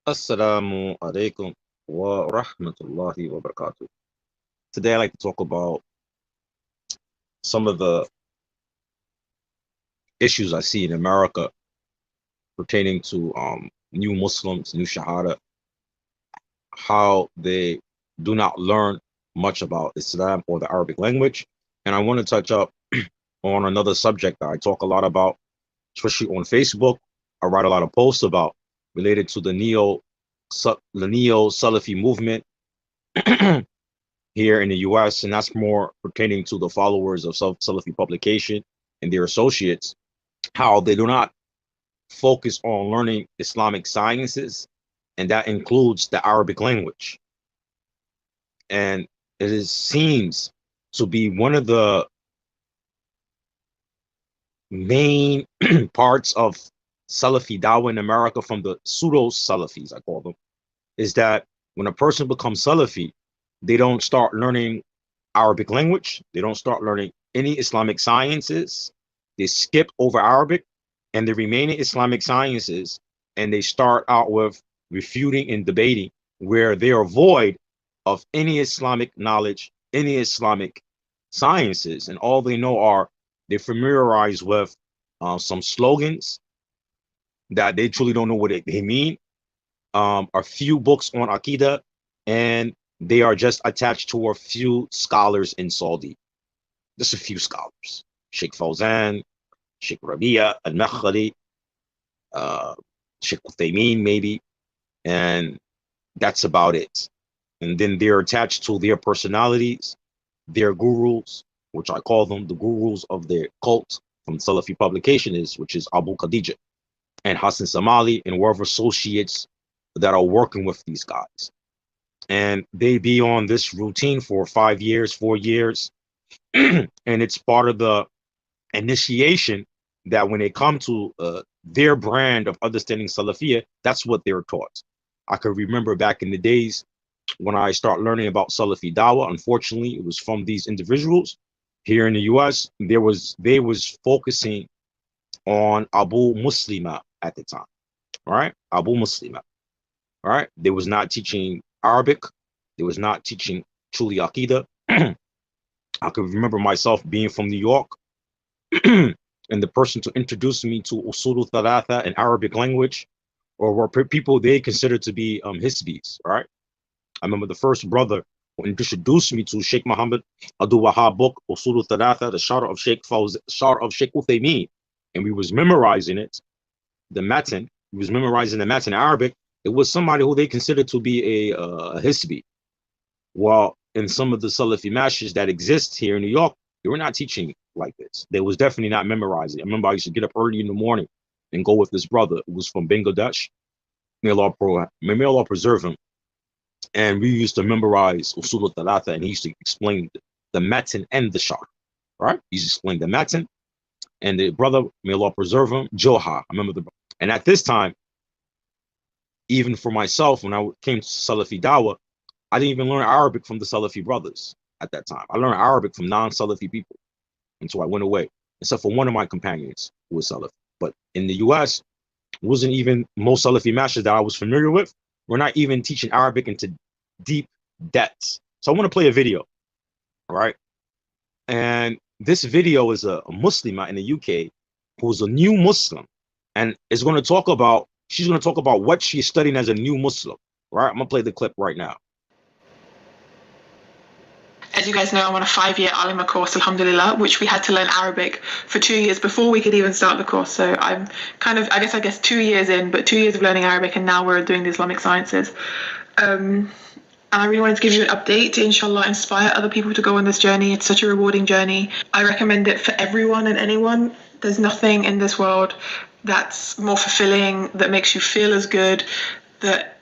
Assalamu alaikum wa rahmatullahi wa barakatuh. Today, I'd like to talk about some of the issues I see in America pertaining to new Muslims, new Shahada, how they do not learn much about Islam or the Arabic language. And I want to touch up on another subject that I talk a lot about, especially on Facebook. I write a lot of posts about related to the neo Salafi movement here in the US, and that's more pertaining to the followers of Salafi publication and their associates, how they do not focus on learning Islamic sciences, and that includes the Arabic language. And seems to be one of the main parts of Salafi Dawah in America from the Pseudos Salafis, I call them, is that when a person becomes Salafi, they don't start learning Arabic language. They don't start learning any Islamic sciences. They skip over Arabic and the remaining Islamic sciences, and they start out with refuting and debating, where they are void of any Islamic knowledge, any Islamic sciences, and all they know are they're familiarized with some slogans that they truly don't know what they mean, a few books on Aqidah, and they are just attached to a few scholars in Saudi. Just a few scholars. Sheikh Fawzan, Sheikh Rabia, Al-Makhali, Sheikh Uthaymeen maybe, and that's about it. And then they're attached to their personalities, their gurus, which I call them the gurus of their cult from Salafi publication which is Abu Khadija and Hassan Samali and whoever associates that are working with these guys. And they be on this routine for 5 years, 4 years. And it's part of the initiation that when they come to their brand of understanding Salafiyah, that's what they're taught. I can remember back in the days when I start learning about Salafi Dawah, unfortunately, it was from these individuals here in the US. They was focusing on Abu Muslimah at the time, right? Abu Muslimah, right? They was not teaching Arabic. They was not teaching truly Aqidah. I can remember myself being from New York and the person to introduce me to Usul Thalatha in Arabic language, or were people they considered to be Hisbis, right? I remember the first brother who introduced me to Sheikh Muhammad Abdul Wahab book, Usul Thalatha, the Shara of Sheikh Uthaymeen, and we was memorizing it, the matan. He was memorizing the matan in Arabic. It was somebody who they considered to be a Hisbi. While in some of the Salafi mashas that exist here in New York, they were not teaching like this. They was definitely not memorizing. I remember I used to get up early in the morning and go with this brother who was from Bangladesh. May Allah preserve him. And we used to memorize Usul al-Thalatha, and he used to explain the matan and the shar, right? He used to explain the matan, and the brother, may Allah preserve him, Joha. I remember and at this time, even for myself, when I came to Salafi Dawah, I didn't even learn Arabic from the Salafi brothers at that time. I learned Arabic from non-Salafi people until I went away, except for one of my companions who was Salafi. But in the US, it wasn't even most Salafi masters that I was familiar with. We're not even teaching Arabic into deep depths. So I want to play a video, all right? And this video is a Muslimah in the UK who's a new Muslim, and is going to talk about, she's going to talk about what she's studying as a new Muslim, right? I'm going to play the clip right now. As you guys know, I'm on a 5-year Alima course, alhamdulillah, which we had to learn Arabic for 2 years before we could even start the course. So I'm kind of, I guess 2 years in, but 2 years of learning Arabic, and now we're doing the Islamic sciences. And I really wanted to give you an update to, inshallah, inspire other people to go on this journey. It's such a rewarding journey. I recommend it for everyone and anyone. There's nothing in this world that's more fulfilling, that makes you feel as good, that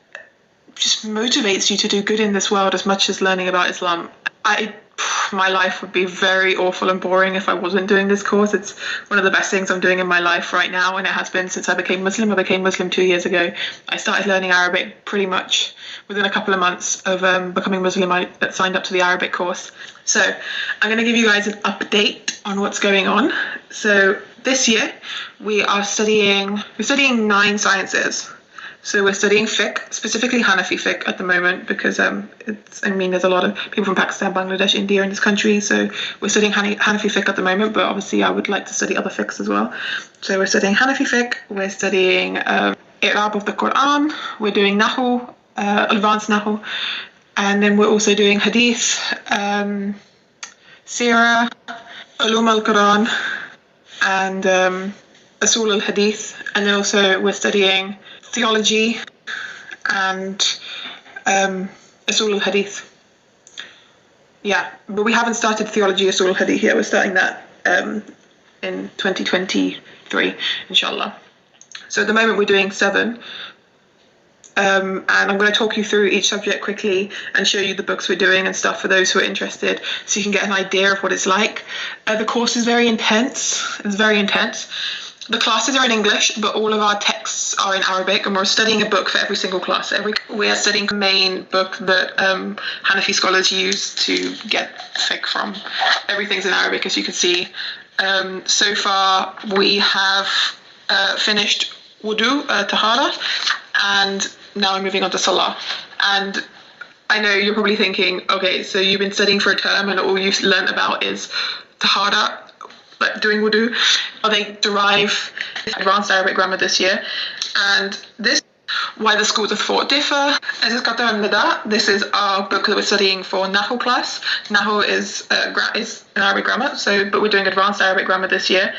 just motivates you to do good in this world as much as learning about Islam. My life would be very awful and boring if I wasn't doing this course. It's one of the best things I'm doing in my life right now, and it has been since I became Muslim. I became Muslim 2 years ago. I started learning Arabic pretty much within a couple of months of becoming Muslim. I signed up to the Arabic course. So I'm going to give you guys an update on what's going on. So this year we're studying 9 sciences. So we're studying fiqh, specifically Hanafi fiqh at the moment, because there's a lot of people from Pakistan, Bangladesh, India in this country. So we're studying Hanafi fiqh at the moment, but obviously I would like to study other fiqhs as well. So we're studying Hanafi fiqh, we're studying i'rab of the Quran, we're doing Nahu, advanced Nahu, and then we're also doing Hadith, Sirah, Ulum al-Quran, and Usul al-Hadith, and then also we're studying theology and Usul al-Hadith. Yeah, but we haven't started theology Usul al-Hadith yet. We're starting that in 2023, inshallah. So at the moment we're doing 7. And I'm going to talk you through each subject quickly and show you the books we're doing and stuff for those who are interested, so you can get an idea of what it's like. The course is very intense. It's very intense. The classes are in English, but all of our texts are in Arabic, and we're studying a book for every single class. We are studying the main book that Hanafi scholars use to get fiqh from. Everything's in Arabic, as you can see. So far, we have finished wudu, tahara, and now I'm moving on to salah. And I know you're probably thinking, okay, so you've been studying for a term and all you've learned about is tahara, like doing wudu. They derive advanced Arabic grammar this year, and this why the schools of thought differ. This is our book that we're studying for Nahu class. Nahu is an Arabic grammar, but we're doing advanced Arabic grammar this year.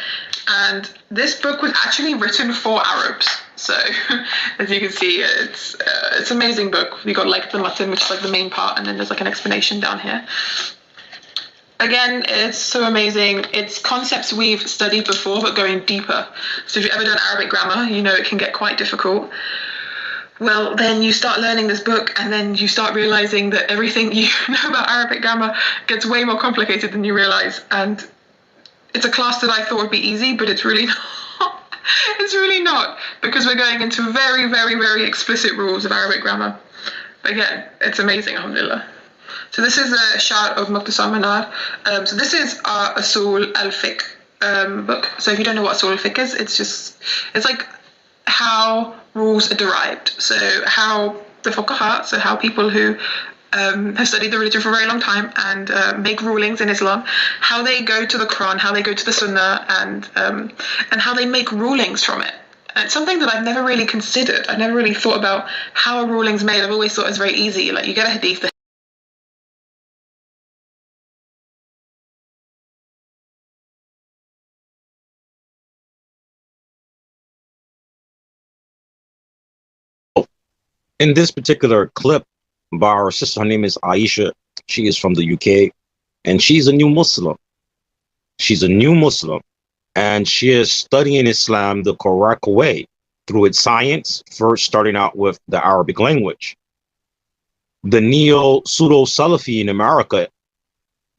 And this book was actually written for Arabs. So as you can see, it's an amazing book. We got like the matan, which is like the main part, and then there's like an explanation down here. Again, it's so amazing. It's concepts we've studied before, but going deeper. So if you've ever done Arabic grammar, you know it can get quite difficult. Well, then you start learning this book, and then you start realizing that everything you know about Arabic grammar gets way more complicated than you realize. And it's a class that I thought would be easy, but it's really not. It's really not, because we're going into very, very, very explicit rules of Arabic grammar. But again, it's amazing, alhamdulillah. So this is a Shar of Muqtasar Manar. So this is our Usul al-Fiqh book. So if you don't know what Usul al-Fiqh is, it's like how rules are derived. So how the fuqaha, so how people who have studied the religion for a very long time and make rulings in Islam, how they go to the Quran, how they go to the Sunnah, and how they make rulings from it. And it's something that I've never really considered. I've never really thought about how a ruling's made. I've always thought it's very easy. Like you get a hadith. In this particular clip by our sister, her name is Aisha. She is from the UK, and she's a new Muslim. She's a new Muslim, and she is studying Islam the correct way through its science, first starting out with the Arabic language. The pseudo-Salafi in America,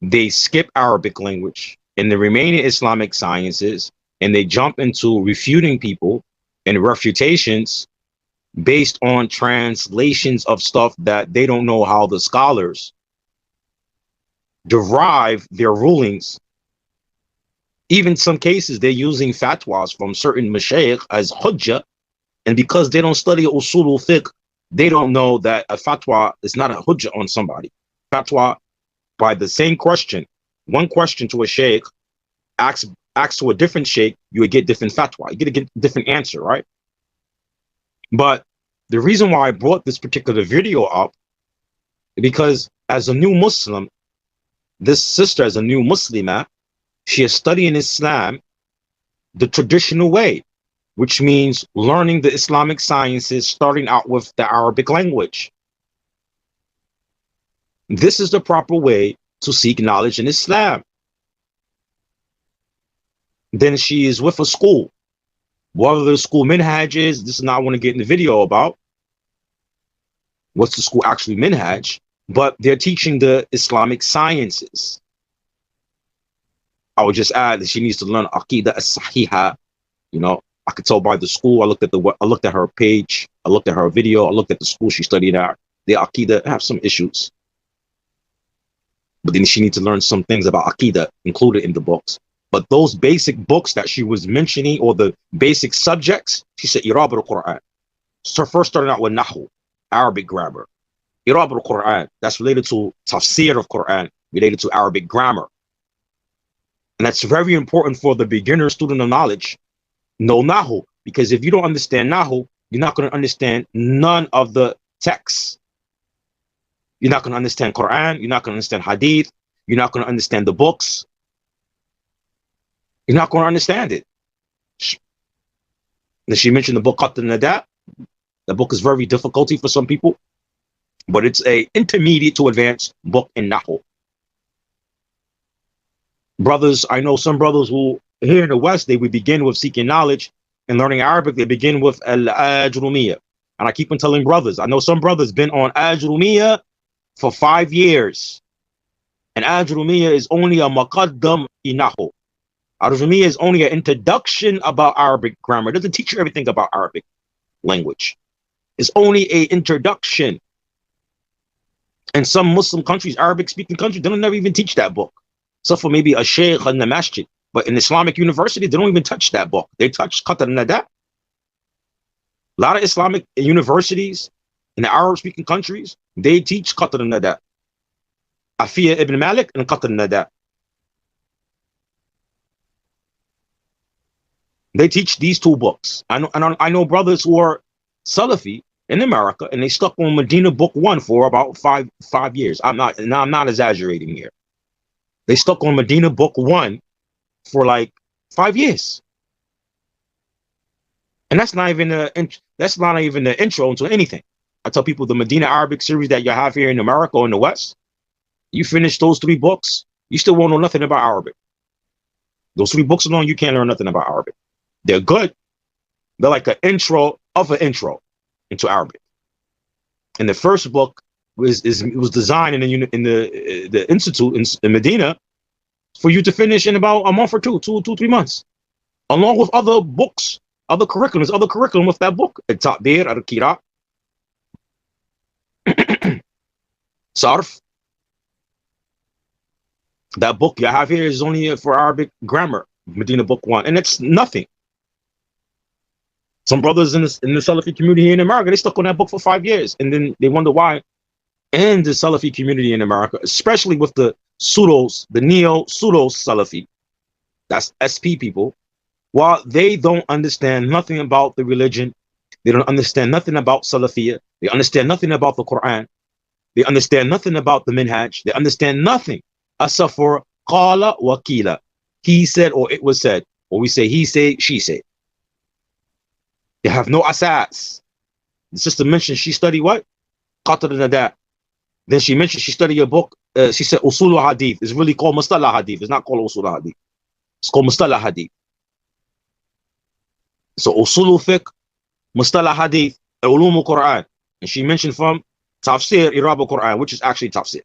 they skip Arabic language and the remaining Islamic sciences, and they jump into refuting people and refutations based on translations of stuff that they don't know how the scholars derive their rulings. Even in some cases, they're using fatwas from certain mashayikh as hujjah, and because they don't study usul al-fiqh, they don't know that a fatwa is not a hujjah on somebody. Fatwa, by the same question, one question to a shaykh, asks to a different shaykh, you would get different fatwa. You get a different answer, right? But the reason why I brought this particular video up, because as a new Muslim, this sister, as a new Muslimah, she is studying Islam the traditional way, which means learning the Islamic sciences, starting out with the Arabic language. This is the proper way to seek knowledge in Islam. Then she is with a school. Whether the school minhaj is, this is not what I want to get in the video about. What's the school actually minhaj? But they're teaching the Islamic sciences. I would just add that she needs to learn Aqidah as-Sahiha. You know, I could tell by the school. I looked at her page. I looked at her video. I looked at the school she studied at. The Aqidah have some issues. But then she needs to learn some things about Aqidah included in the books. But those basic books that she was mentioning, or the basic subjects, she said, Irab al-Quran. So first starting out with Nahu, Arabic grammar. Irab al-Quran, that's related to tafsir of Quran, related to Arabic grammar. And that's very important for the beginner student of knowledge. Know Nahu, because if you don't understand Nahu, you're not going to understand none of the texts. You're not going to understand Quran. You're not going to understand Hadith. You're not going to understand the books. You're not going to understand it. And she mentioned the book Qat al-Nada. The book is very difficult for some people, but it's a intermediate to advanced book in Nahu. Brothers, I know some brothers who here in the West, they would begin with seeking knowledge and learning Arabic. They begin with Al-Ajrumiyya. And I keep on telling brothers, I know some brothers been on Ajrumiyya for 5 years. And Ajrumiyya is only a maqaddam in Nahu. Ajrumiyya is only an introduction about Arabic grammar. It doesn't teach you everything about Arabic language. It's only an introduction. In some Muslim countries, Arabic-speaking countries, they don't never even teach that book. Except for maybe a sheikh in the masjid. But in Islamic university, they don't even touch that book. They touch Qat al-Nada. A lot of Islamic universities in the Arab-speaking countries, they teach Qat al-Nada. Afiyah ibn Malik and Qat al-Nada. They teach these two books. I know brothers who are Salafi in America, and they stuck on Medina Book 1 for about five years. I'm not exaggerating here. They stuck on Medina Book 1 for like 5 years. And that's not even the intro into anything. I tell people the Medina Arabic series that you have here in America or in the West, you finish those 3 books, you still won't know nothing about Arabic. Those 3 books alone, you can't learn nothing about Arabic. They're good. They're like an intro of an intro into Arabic. And the first book was designed in the institute in Medina for you to finish in about a month or 3 months, along with other books, other curriculum with that book. Al-Ta'bir, Al-Qira, Sarf. That book you have here is only for Arabic grammar, Medina Book 1, and it's nothing. Some brothers in the Salafi community here in America, they stuck on that book for 5 years, and then they wonder why. And the Salafi community in America, especially with the Pseudos, the neo-Pseudos Salafi, that's SP people, while they don't understand nothing about the religion, they don't understand nothing about Salafiyah, they understand nothing about the Quran, they understand nothing about the Minhaj, they understand nothing except for Qala wa Qila. He said or it was said, or we say he said, she said. They have no asas. The sister mentioned she studied what? Qat al-Nada. Then she mentioned she studied a book. She said Usul Hadith. It's really called Mustalah Hadith. It's not called Usul Hadith. It's called Mustalah Hadith. So Usul Fiqh, Mustalah Hadith, Ulum Quran. And she mentioned from Tafsir Irab al-Quran, which is actually Tafsir.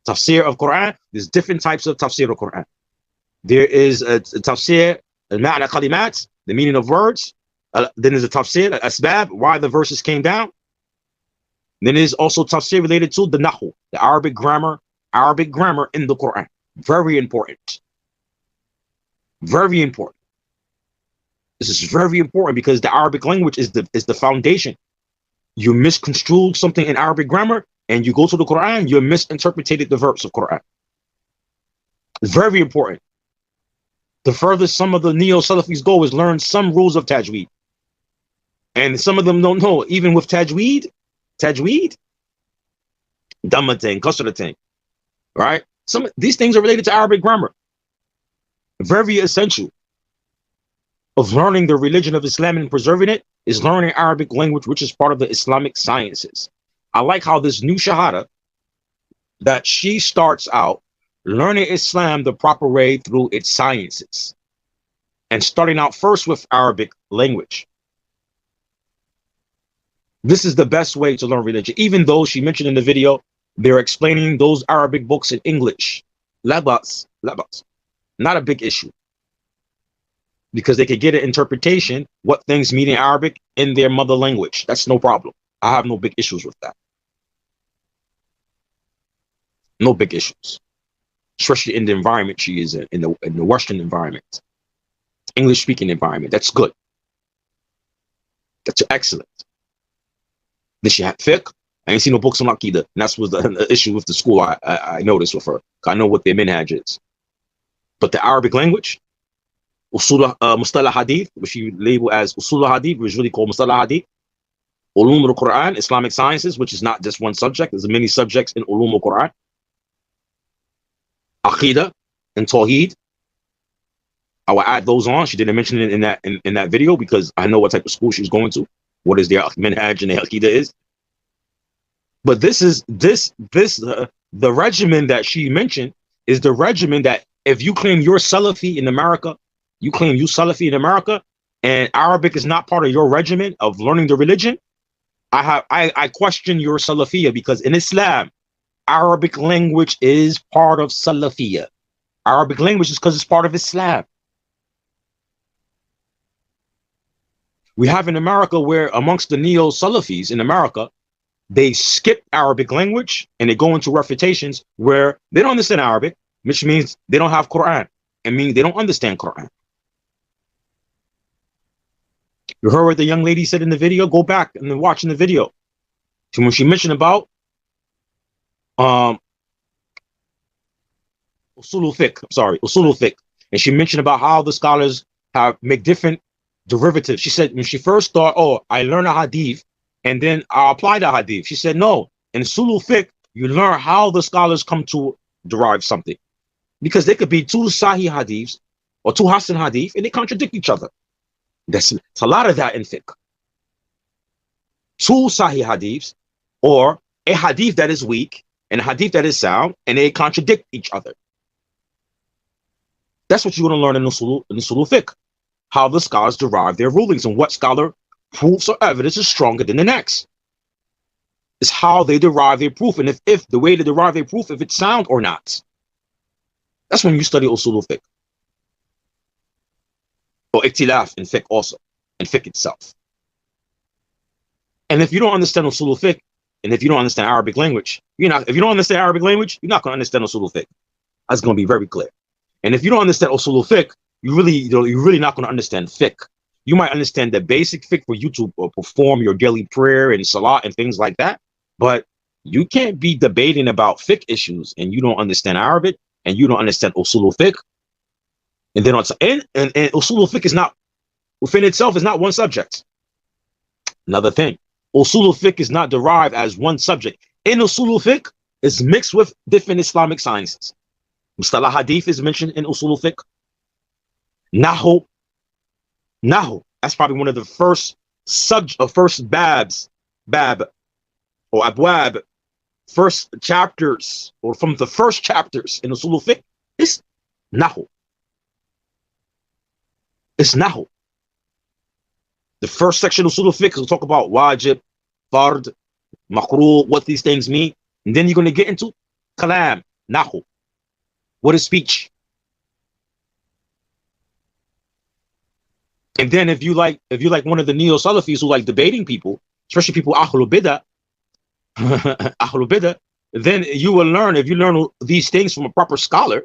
Tafsir of Quran, there's different types of Tafsir of Quran. There is a Tafsir, al-Ma'na Kalimat, the meaning of words. Then there's a Tafsir, al-Asbab, why the verses came down. Then there's also Tafsir related to the Nahu, the Arabic grammar in the Quran. Very important. Very important. This is very important because the Arabic language is the foundation. You misconstrue something in Arabic grammar and you go to the Quran, you misinterpreted the verbs of Quran. It's very important. The furthest some of the neo-Salafis go is learn some rules of Tajweed. And some of them don't know, even with Tajweed, Dhammatain, Qasratain, right? These things are related to Arabic grammar. Very essential of learning the religion of Islam and preserving it is learning Arabic language, which is part of the Islamic sciences. I like how this new Shahada, that she starts out learning Islam the proper way through its sciences and starting out first with Arabic language. This is the best way to learn religion. Even though she mentioned in the video, they're explaining those Arabic books in English. Labas. Not a big issue. Because they could get an interpretation, what things mean in Arabic in their mother language. That's no problem. I have no big issues with that. No big issues. Especially in the environment she is in the Western environment. English-speaking environment. That's good. That's excellent. Then she had fiqh. I ain't seen no books on Aqidah. And that's was the issue with the school I noticed with her. I know what their minhaj is. But the Arabic language, usul mustalah hadith, which you label as usul hadith, which is really called mustalah hadith, ulum al-Quran, Islamic sciences, which is not just one subject. There's many subjects in ulum al-Quran. Aqidah and Tawheed. I will add those on. She didn't mention it in that video because I know what type of school she's going to. What is their minhaj and their Aqidah is. But this is the regimen that she mentioned is the regimen that if you claim you're Salafi in America, you claim you Salafi in America, and Arabic is not part of your regimen of learning the religion, I question your Salafiyah, because in Islam, Arabic language is part of Salafiyah. Arabic language is because it's part of Islam. We have in America where amongst the neo-Salafis in America, they skip Arabic language and they go into refutations where they don't understand Arabic, which means they don't have Quran. It means they don't understand Quran. You heard what the young lady said in the video? Go back and then watch in the video. So when she mentioned about usulul fiqh, and she mentioned about how the scholars make different derivatives. She said when she first thought, oh, I learned a hadith and then I apply the hadith. She said, no, in usulul fiqh, you learn how the scholars come to derive something. Because there could be two sahih hadiths or two hasan hadith and they contradict each other. It's a lot of that in fiqh. Two sahih hadiths or a hadith that is weak and a hadith that is sound, and they contradict each other. That's what you're going to learn in usul fiqh. How the scholars derive their rulings and what scholar proofs or evidence is stronger than the next. It's how they derive their proof, and if the way to derive their proof, if it's sound or not. That's when you study usul fiqh. Or iktilaf in fiqh also, in fiqh itself. And if you don't understand usul fiqh, and if you don't understand Arabic language, if you don't understand Arabic language, you're not going to understand usul fiqh. That's going to be very clear. And if you don't understand usul fiqh, you're really not going to understand fiqh. You might understand the basic fiqh for you to perform your daily prayer and salah and things like that, but you can't be debating about fiqh issues and you don't understand Arabic and you don't understand usul fiqh. And then and usul fiqh is not within itself is not one subject. Another thing, usul fiqh is not derived as one subject. In usul fiqh, it's mixed with different Islamic sciences. Mustalah hadith is mentioned in usul fiqh. Nahu, that's probably one of the first bab or abwab, first chapters, or from the first chapters in usul fiqh is nahu. It's nahu. The first section of usul fiqh will talk about wajib, fard, makruh, what these things mean, and then you're going to get into kalam, nahu. What is speech? And then if you like one of the neo-Salafis who like debating people, especially people ahlul bidah, then you will learn, if you learn these things from a proper scholar,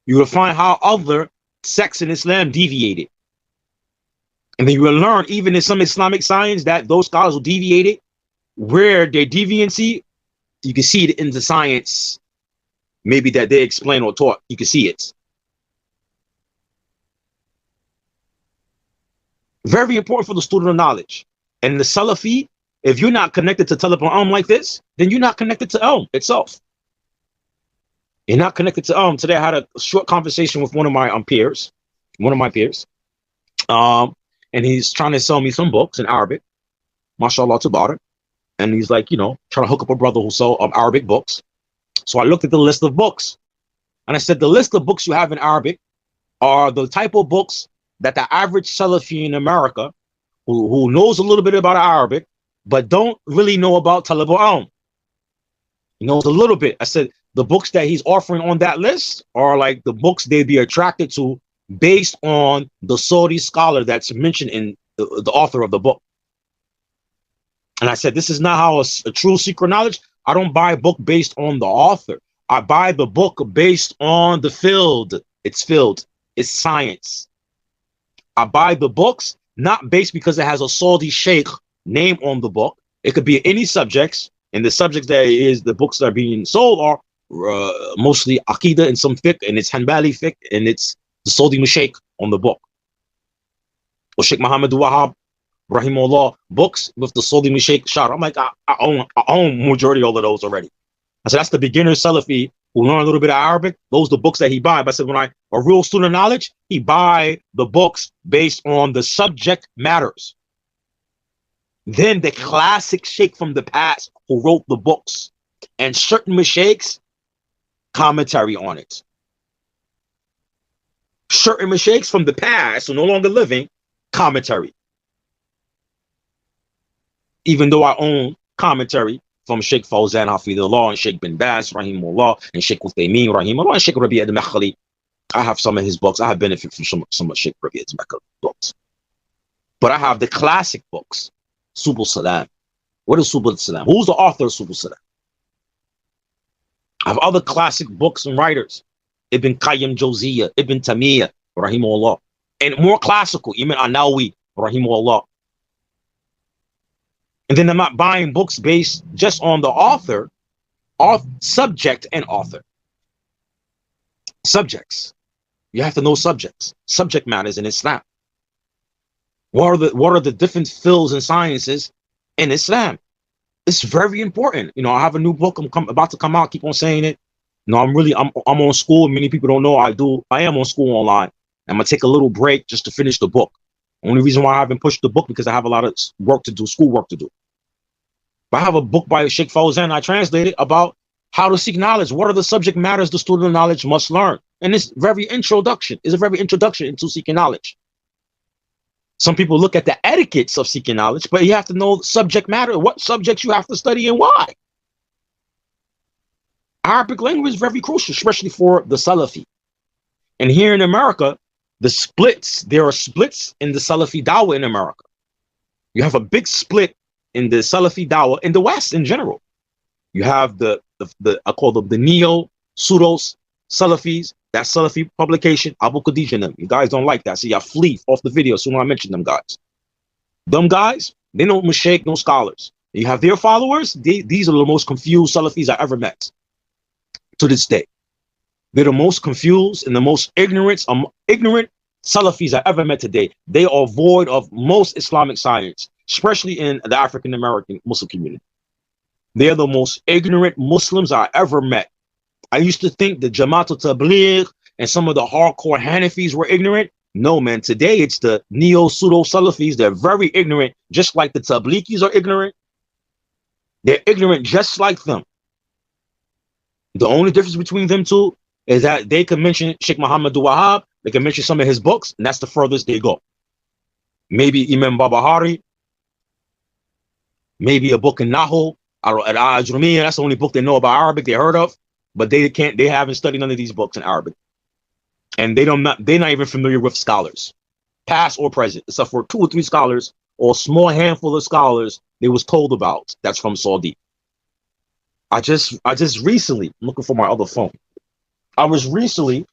you will find how other sects in Islam deviated. And then you will learn even in some Islamic science that those scholars will deviate it, where their deviancy, you can see it in the science, maybe that they explain or taught, you can see it. Very important for the student of knowledge. And the Salafi, if you're not connected to Talib al-Ilm like this, then you're not connected to Ilm itself. You're not connected to Ilm. Today I had a short conversation with one of my peers. And he's trying to sell me some books in Arabic. MashaAllah tabarak. And he's like, trying to hook up a brother who sells Arabic books. So I looked at the list of books. And I said, the list of books you have in Arabic are the type of books that the average Salafi in America, who knows a little bit about Arabic, but don't really know about Talib al-Ilm. He knows a little bit. I said, the books that he's offering on that list are like the books they'd be attracted to based on the Saudi scholar that's mentioned in the author of the book. And I said, this is not how a true secret knowledge. I don't buy a book based on the author. I buy the book based on the field. It's science. I buy the books not based because it has a Saudi sheikh name on the book, It could be any subjects, and the subjects that is the books that are being sold are mostly Aqidah and some fiqh, and it's Hanbali fiqh, and it's the Saudi Mashaykh on the book. Or Sheikh Muhammad Wahab, Rahimullah, books with the Saudi Mashaykh shot. I'm like, I own majority of all of those already. I said, that's the beginner Salafi who learn a little bit of Arabic. Those are the books that he buy. But I said, a real student of knowledge, he buy the books based on the subject matters. Then the classic sheikh from the past who wrote the books, and certain mashaykhs, commentary on it. Certain mashaykhs from the past who no longer living, commentary. Even though I own commentary from Sheikh Fawzan Hafidullah and Sheikh bin Baz Rahimullah and Sheikh Uthaymeen Rahimullah and Sheikh Rabi' al-Makhali, I have some of his books. I have benefited from some of Sheikh Rabi' al-Makhali books. But I have the classic books. Subul Salam. What is Subul Salam? Who's the author of Subul Salam? I have other classic books and writers. Ibn Qayyim Jawziyah, Ibn Taymiyyah, Rahimullah. And more classical, Ibn Anawi, Rahimullah. And then I'm not buying books based just on the author, subject and author. Subjects. You have to know subjects. Subject matters in Islam. What are the different fields and sciences in Islam? It's very important. You know, I have a new book about to come out. Keep on saying it. You know, I'm on school. Many people don't know I am on school online. I'm gonna take a little break just to finish the book. Only reason why I haven't pushed the book because I have a lot of work to do, schoolwork to do. But I have a book by Sheikh Fawzan I translated about how to seek knowledge. What are the subject matters the student of knowledge must learn? And it's very introduction. It's a very introduction into seeking knowledge. Some people look at the etiquettes of seeking knowledge, but you have to know subject matter, what subjects you have to study and why. Arabic language is very crucial, especially for the Salafi. And here in America, there are splits in the Salafi dawah in America. You have a big split in the Salafi dawah in the West in general. You have I call them the neo-pseudos Salafis. That Salafi publication, Abu Khadija and them. You guys don't like that, so y'all flee off the video as soon as I mention them guys. Them guys, they know Mashaykh, no scholars. You have their followers, these are the most confused Salafis I ever met to this day. They're the most confused and the most ignorant Salafis I ever met today. They are void of most Islamic science, especially in the African American Muslim community. They're the most ignorant Muslims I ever met. I used to think the Jamaat al-Tabligh and some of the hardcore Hanafis were ignorant. No, man. Today, it's the neo-pseudo-Salafis. They're very ignorant, just like the Tablighis are ignorant. They're ignorant just like them. The only difference between them two is that they can mention Sheikh Muhammad Wahab. They can mention some of his books, and that's the furthest they go. Maybe Imam Babahari. Maybe a book in Nahu. Al-Ajrumiyya. That's the only book they know about Arabic they heard of. But they haven't studied none of these books in Arabic. And they're not even familiar with scholars, past or present, except for 2 or 3 scholars or a small handful of scholars they was told about. That's from Saudi. I just recently, I'm looking for my other phone. I was recently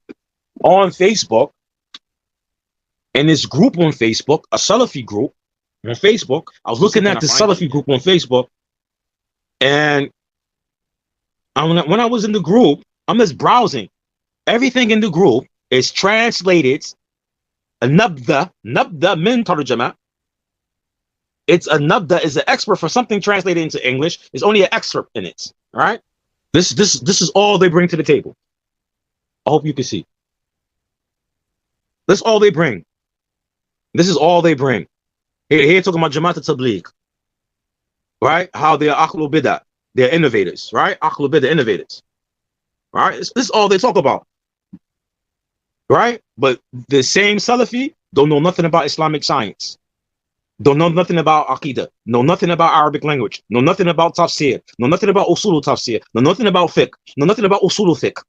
on Facebook, in this group on Facebook, a Salafi group on Facebook. I was looking at this Salafi group on Facebook, and when I was in the group, I'm just browsing. Everything in the group is translated. Nabda min tarjama. It's a nabda is an expert for something translated into English. There's only an excerpt in it. All right. This is all they bring to the table. I hope you can see. That's all they bring. This is all they bring. Here talking about Jamaat al-Tabligh. Right? How they are Ahlul Bidah. They're innovators, right? Ahlul Bidah innovators. All right? This is all they talk about. Right? But the same Salafi don't know nothing about Islamic science. Don't know nothing about Aqidah. Know nothing about Arabic language. Know nothing about tafsir. Know nothing about usul tafsir. Know nothing about fiqh. Know nothing about usul fiqh.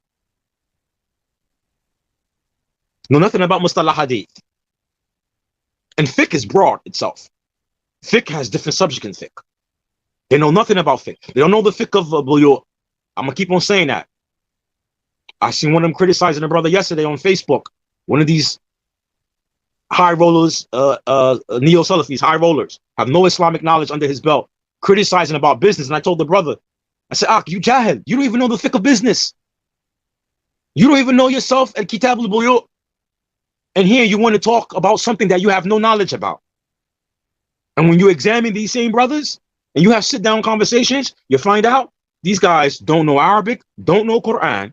Know nothing about mustalah hadith. And fiqh is broad itself. Fiqh has different subjects in fiqh. They know nothing about fiqh. They don't know the fiqh of buyu'. I'm going to keep on saying that. I seen one of them criticizing a brother yesterday on Facebook. One of these high rollers, neo-Salafis, high rollers, have no Islamic knowledge under his belt. criticizing about business. And I told the brother, I said, "Ah, you jahil, you don't even know the fiqh of business. You don't even know yourself at Kitab al-Buyu'. And here you want to talk about something that you have no knowledge about. And when you examine these same brothers and you have sit down conversations, you find out these guys don't know Arabic, don't know Quran,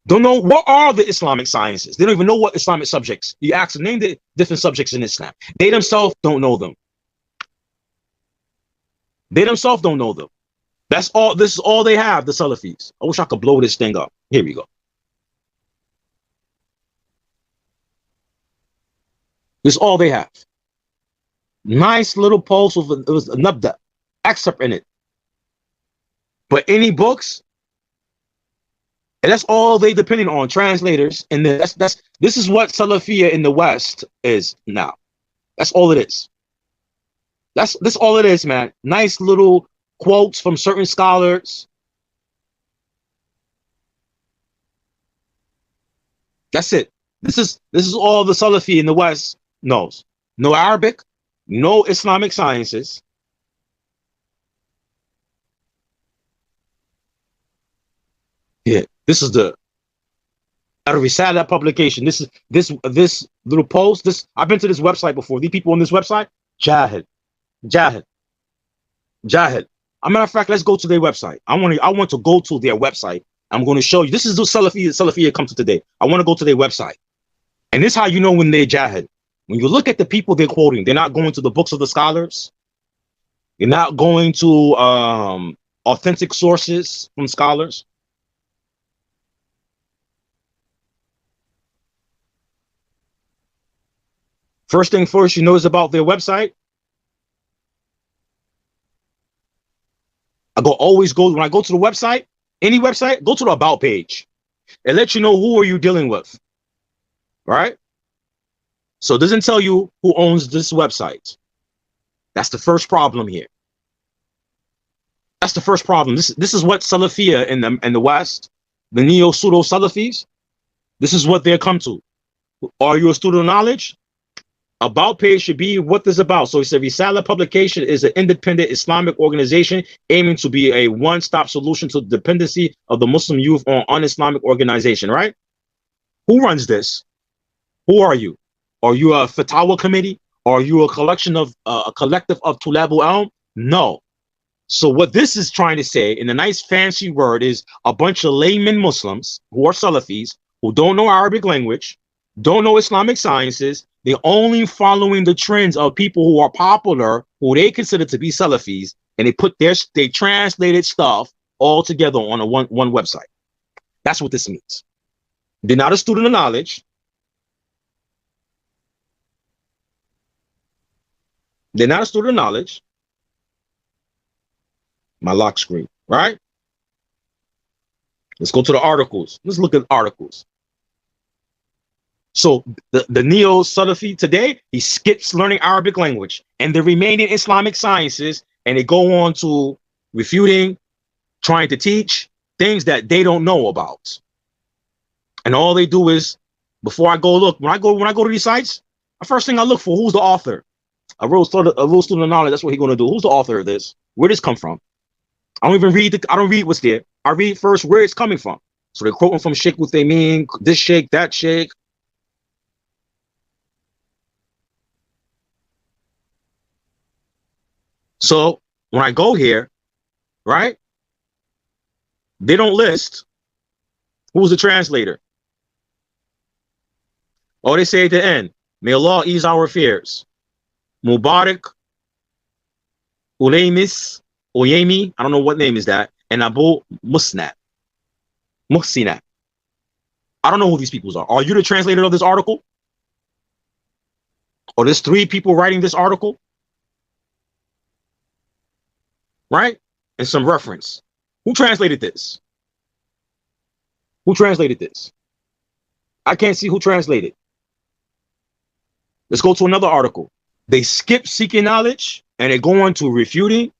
don't know what are the Islamic sciences. They don't even know what Islamic subjects. You ask them, name the different subjects in Islam. They themselves don't know them. They themselves don't know them. That's all. This is all they have, the Salafis. I wish I could blow this thing up. Here we go. This is all they have. Nice little post with it was a nabda excerpt in it. But any books, and that's all they depending on, translators. And this is what Salafiyah in the West is now. That's all it is. That's all it is, man. Nice little quotes from certain scholars. That's it. This is all the Salafi in the West knows. No Arabic, no Islamic sciences. Yeah, this is the Risala publication. This little post. I've been to this website before. These people on this website, Jahid. As a matter of fact, let's go to their website. I want to go to their website. I'm going to show you. This is the Salafiyah come to today. I want to go to their website. And this is how you know when they're Jahid. When you look at the people they're quoting, they're not going to the books of the scholars. They're not going to authentic sources from scholars. First thing first, you notice about their website. When I go to the website, any website, go to the about page. It lets you know who are you dealing with, right? So it doesn't tell you who owns this website. That's the first problem here. That's the first problem. This is what Salafiyah in the West, the neo-pseudo Salafis, this is what they'll come to. Are you a student of knowledge? About page should be what this is about. So he said Risala Publication is an independent Islamic organization aiming to be a one-stop solution to the dependency of the Muslim youth on un-Islamic organization, right? Who runs this? Who are you? Are you a fatwa committee? Are you a collective of Tulabul Ilm? No. So what this is trying to say in a nice fancy word is a bunch of layman Muslims who are Salafis, who don't know Arabic language, don't know Islamic sciences. They're only following the trends of people who are popular, who they consider to be Salafis, and they translated stuff all together on one website. That's what this means. They're not a student of knowledge. They're not a student of knowledge. My lock screen, right? Let's go to the articles. Let's look at articles. So the neo-Salafi today, he skips learning Arabic language and the remaining Islamic sciences, and they go on to refuting, trying to teach things that they don't know about. And all they do is, before I go look, when I go to these sites, the first thing I look for, who's the author? A real student of knowledge, that's what he's going to do. Who's the author of this? Where did this come from? I don't read what's there. I read first where it's coming from. So they're quoting from Sheikh Uthaymeen, this Sheikh, that Sheikh. So when I go here, right, they don't list who's the translator. Or they say at the end, may Allah ease our fears. Mubarak, Ulaimis, Oyemi, I don't know what name is that, and Abu Musnad. Muhsinat. I don't know who these people are. Are you the translator of this article? Or there's 3 people writing this article? Right? And some reference. Who translated this? Who translated this? I can't see who translated. Let's go to another article. They skip seeking knowledge and they go on to refuting,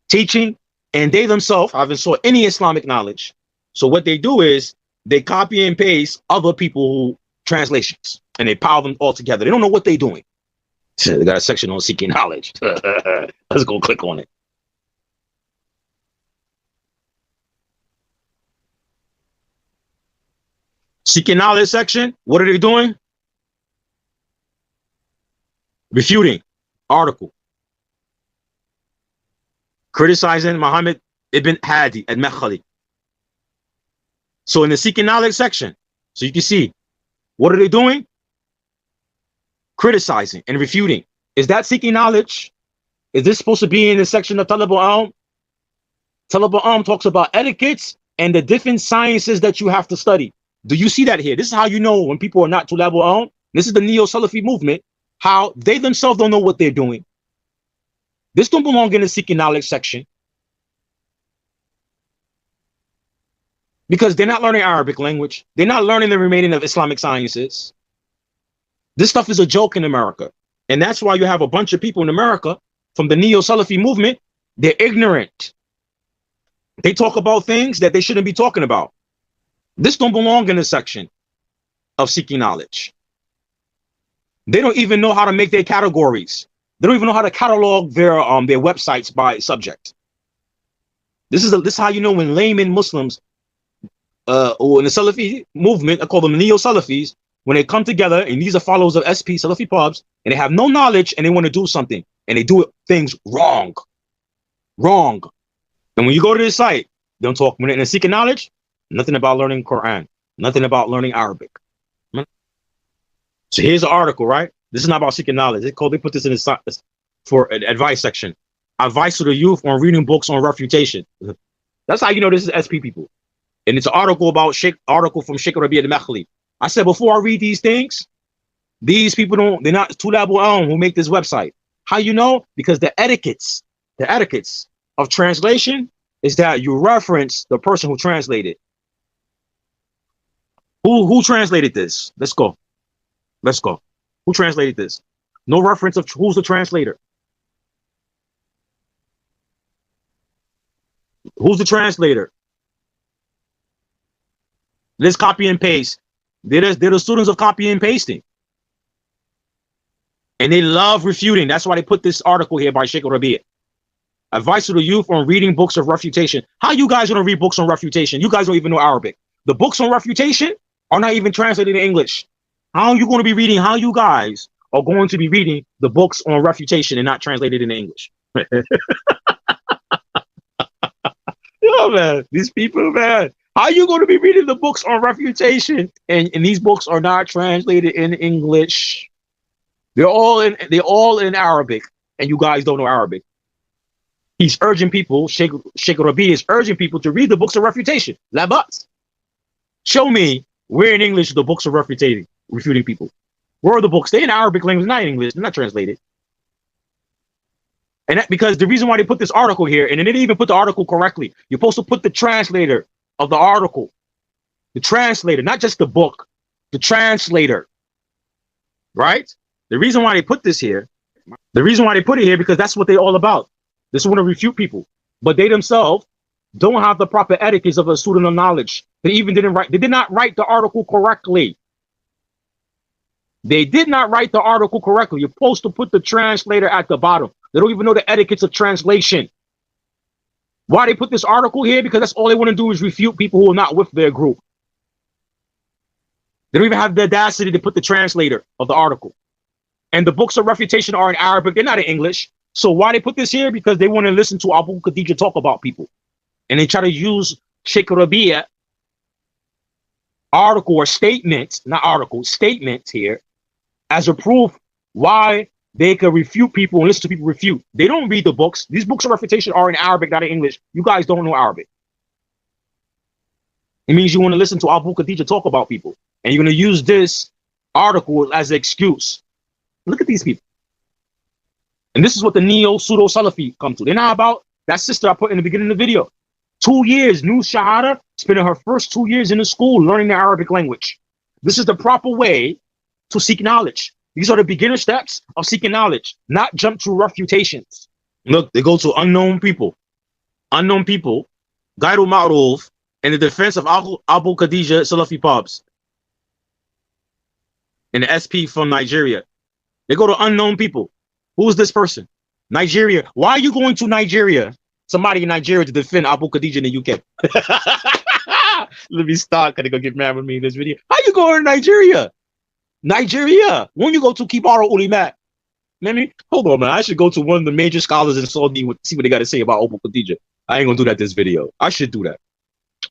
teaching, and they themselves haven't saw any Islamic knowledge. So what they do is they copy and paste other people's translations and they pile them all together. They don't know what they're doing. They got a section on seeking knowledge. Let's go click on it. Seeking knowledge section. What are they doing? Refuting. Article. Criticizing Muhammad ibn Hadi al-Makhali. So in the seeking knowledge section, so you can see, what are they doing? Criticizing and refuting. Is that seeking knowledge? Is this supposed to be in the section of Talab al-Ilm? Talab al-Ilm talks about etiquettes and the different sciences that you have to study. Do you see that here? This is how you know when people are not Talab al-Ilm. This is the Neo-Salafi movement, how they themselves don't know what they're doing. This don't belong in the seeking knowledge section. Because they're not learning Arabic language. They're not learning the remaining of Islamic sciences. This stuff is a joke in America. And that's why you have a bunch of people in America from the Neo-Salafi movement. They're ignorant. They talk about things that they shouldn't be talking about. This don't belong in the section of seeking knowledge. They don't even know how to make their categories. They don't even know how to catalog their websites by subject. This is how you know when layman Muslims or in the Salafi movement, I call them Neo-Salafis, when they come together, and these are followers of SP, Salafipubs, and they have no knowledge and they want to do something, and they do things wrong. Wrong. And when you go to this site, they don't talk, when they're seeking knowledge, nothing about learning Quran, nothing about learning Arabic. So here's an article, right? This is not about seeking knowledge. They put this in the for an advice section. Advice to the youth on reading books on refutation. That's how you know this is SP people. And it's an article about article from Sheikh Rabi al-Makhli. I said before I read these things, these people they're not Tulab al-Ilm who make this website. How you know? Because the etiquettes of translation is that you reference the person who translated. Who translated this? Let's go. Let's go. Who translated this? No reference of who's the translator. Who's the translator? Let's copy and paste. They're the students of copy and pasting. And they love refuting. That's why they put this article here by Sheikh Rabi'. Advice to the youth on reading books of refutation. How you guys going to read books on refutation? You guys don't even know Arabic. The books on refutation are not even translated in English. How are you going to be reading? How you guys are going to be reading the books on refutation and not translated in English? Yo, man, these people, man. How are you going to be reading the books on refutation and these books are not translated in English? They're all in Arabic, and you guys don't know Arabic. He's urging people, Sheikh Rabi is urging people to read the books of refutation. Labas. Show me where in English the books are refuting people. Where are the books? They're in Arabic language, not in English. They're not translated. And that, because the reason why they put this article here, and they didn't even put the article correctly. You're supposed to put the translator of the article. The translator, not just the book. The translator. Right? The reason why they put this here, the reason why they put it here, because that's what they're all about. They just want to refute people. But they themselves don't have the proper etiquettes of a student of knowledge. They did not write the article correctly. They did not write the article correctly. You're supposed to put the translator at the bottom. They don't even know the etiquettes of translation. Why they put this article here? Because that's all they want to do is refute people who are not with their group. They don't even have the audacity to put the translator of the article. And the books of refutation are in Arabic. They're not in English. So why they put this here? Because they want to listen to Abu Khadija talk about people. And they try to use Sheikh Rabi'a article or statement, not article, statement here as a proof why they can refute people and listen to people refute. They don't read the books. These books of refutation are in Arabic, not in English. You guys don't know Arabic. It means you want to listen to Abu Khadija talk about people. And you're going to use this article as an excuse. Look at these people. And this is what the neo-pseudo Salafi come to. They're not about that sister I put in the beginning of the video. 2 years, new Shahada, spending her first 2 years in the school learning the Arabic language. This is the proper way to seek knowledge. These are the beginner steps of seeking knowledge, not jump through refutations. Look, they go to unknown people. Unknown people, Gairu Ma'ruf, in the defense of Abu Khadija Salafipubs, and the SP from Nigeria. They go to unknown people. Who is this person? Nigeria. Why are you going to Nigeria? Somebody in Nigeria to defend Abu Khadija in the UK. Let me stop. Gonna go get mad with me in this video. How you going to Nigeria? Nigeria. When you go to Kibaru Ulimat? Hold on, man. I should go to one of the major scholars in Saudi and see what they got to say about Abu Khadija. I ain't gonna do that this video. I should do that.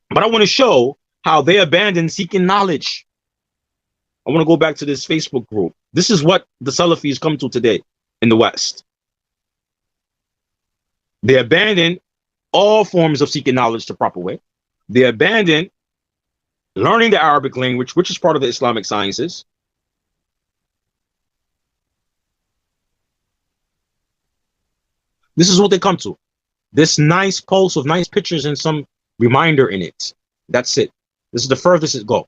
But I want to show how they abandoned seeking knowledge. I want to go back to this Facebook group. This is what the Salafis come to today in the West. They abandon all forms of seeking knowledge the proper way. They abandon learning the Arabic language, which is part of the Islamic sciences. This is what they come to. This nice post with nice pictures and some reminder in it. That's it. This is the furthest it go.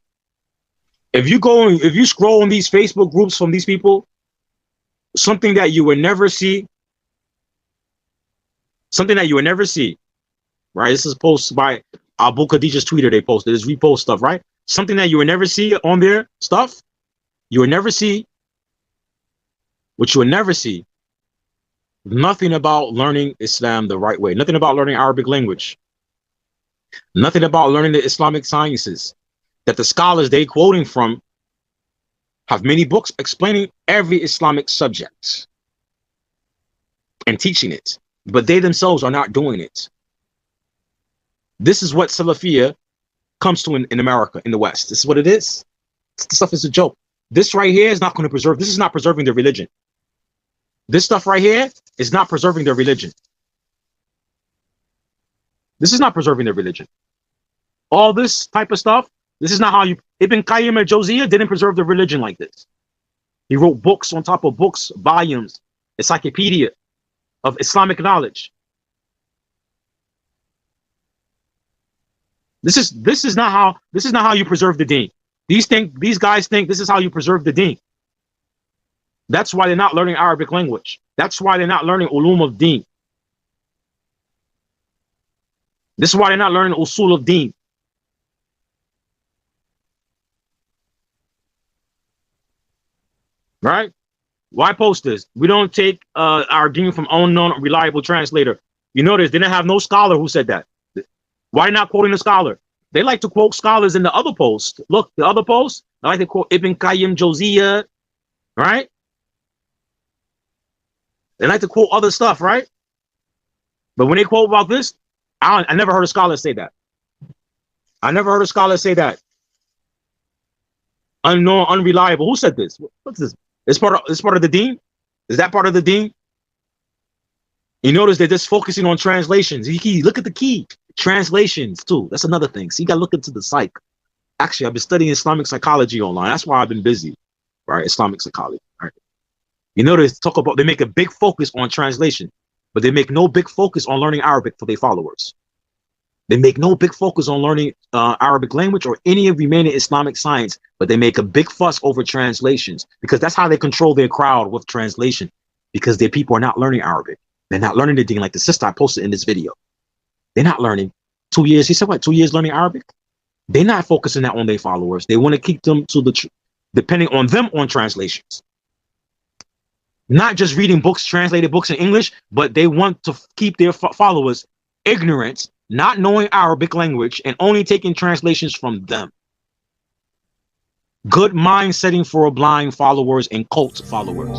If you scroll on these Facebook groups from these people, something that you would never see, right? This is a post by Abu Khadijah's Twitter. They posted this repost stuff, right? Something that you would never see on their stuff. You would never see. What you would never see. Nothing about learning Islam the right way. Nothing about learning Arabic language. Nothing about learning the Islamic sciences that the scholars they quoting from have many books explaining every Islamic subject and teaching it, but they themselves are not doing it. This is what Salafia comes to in America, in the West. This is what it is. This stuff is a joke. This right here is not going to preserve. This is not preserving their religion. This stuff right here is not preserving their religion. This is not preserving their religion. All this type of stuff, this is not how you... Ibn Qayyim al-Jawziyah didn't preserve the religion like this. He wrote books on top of books, volumes, encyclopedia of Islamic knowledge. This is not how you preserve the deen. These guys think this is how you preserve the deen. That's why they're not learning Arabic language. That's why they're not learning ulum of deen. This is why they're not learning usul of deen. Right? Why post this? We don't take our deen from unknown reliable translator. You notice they didn't have no scholar who said that. Why not quoting the scholar? They like to quote scholars in the other post. Look, the other post, they like to quote Ibn Qayyim Jawziyah, right? They like to quote other stuff, right? But when they quote about this, I never heard a scholar say that. I never heard a scholar say that. Unknown, unreliable. Who said this? What's this? It's part of the deen? Is that part of the deen? You notice they're just focusing on translations. Look at the key. Translations, too. That's another thing. So you got to look into the psych. Actually, I've been studying Islamic psychology online. That's why I've been busy, right? Islamic psychology, right? You notice they make a big focus on translation, but they make no big focus on learning Arabic for their followers. They make no big focus on learning Arabic language or any of remaining Islamic science, but they make a big fuss over translations because that's how they control their crowd with translation, because their people are not learning Arabic. They're not learning the deen like the sister I posted in this video. They're not learning 2 years. He said, what, 2 years learning Arabic? They're not focusing that on their followers. They want to keep them to depending on them on translations. Not just reading books, translated books in English, but they want to keep their followers ignorant, not knowing Arabic language, and only taking translations from them. Good mind setting for blind followers and cult followers.